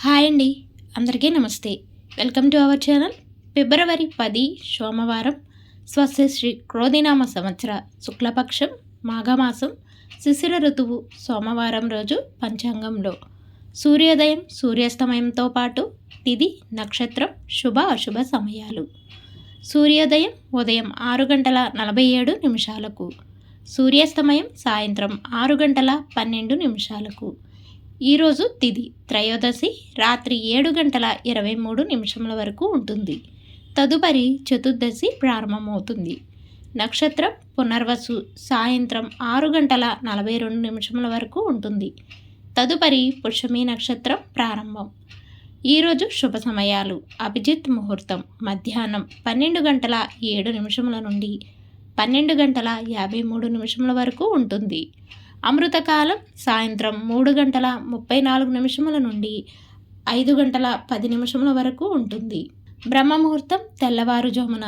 Hi అండి, అందరికీ నమస్తే. Welcome to our channel. February 10 సోమవారం, స్వస్తి శ్రీ క్రోధినామ సంవత్సర శుక్లపక్షం మాఘమాసం శిశిర ఋతువు సోమవారం రోజు పంచాంగంలో సూర్యోదయం సూర్యాస్తమయంతో పాటు తిథి నక్షత్రం శుభ అశుభ సమయాలు. సూర్యోదయం ఉదయం 6:47 సూర్యాస్తమయం సాయంత్రం 6:12 ఈరోజు తిథి త్రయోదశి రాత్రి 7:23 వరకు ఉంటుంది. తదుపరి చతుర్దశి ప్రారంభమవుతుంది. నక్షత్రం పునర్వసు సాయంత్రం 6:42 వరకు ఉంటుంది. తదుపరి పుష్యమి నక్షత్రం ప్రారంభం. ఈరోజు శుభ సమయాలు: అభిజిత్ ముహూర్తం మధ్యాహ్నం 12:07 నుండి 12:53 వరకు ఉంటుంది. అమృతకాలం సాయంత్రం 3:34 నుండి 5:10 వరకు ఉంటుంది. బ్రహ్మముహూర్తం తెల్లవారుజామున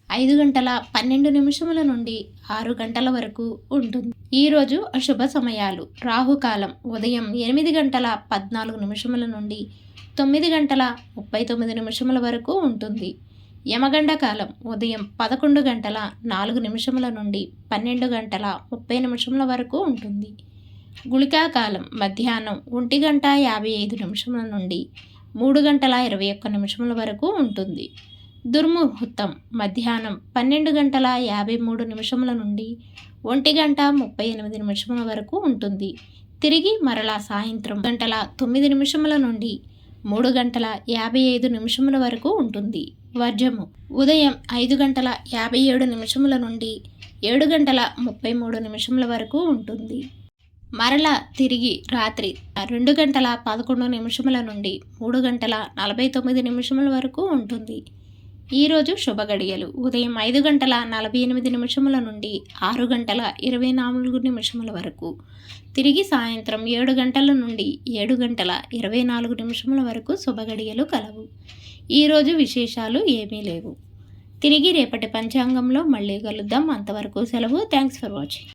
5:12 నుండి 6 గంటల వరకు ఉంటుంది. ఈరోజు అశుభ సమయాలు: రాహుకాలం ఉదయం 8:14 నుండి 9:39 వరకు ఉంటుంది. యమగండ కాలం ఉదయం 11:04 నుండి 12:30 వరకు ఉంటుంది. గుళికా కాలం మధ్యాహ్నం 1:55 నుండి 3:21 వరకు ఉంటుంది. దుర్ముహూర్తం మధ్యాహ్నం 12:53 నుండి 1:38 వరకు ఉంటుంది. తిరిగి మరలా సాయంత్రం 9:00 నుండి 3:55 వరకు ఉంటుంది. వర్జము ఉదయం 5:57 నుండి 7:33 వరకు ఉంటుంది. మరలా తిరిగి రాత్రి 2:11 నుండి 3:49 వరకు ఉంటుంది. ఈరోజు శుభ గడియలు: ఉదయం 5:48 నుండి 6:24 వరకు. తిరిగి సాయంత్రం 7 గంటల నుండి 7:24 వరకు శుభ గడియలు కలవు. ఈరోజు విశేషాలు ఏమీ లేవు. తిరిగి రేపటి పంచాంగంలో మళ్ళీ కలుద్దాం. అంతవరకు సెలవు. Thanks for watching.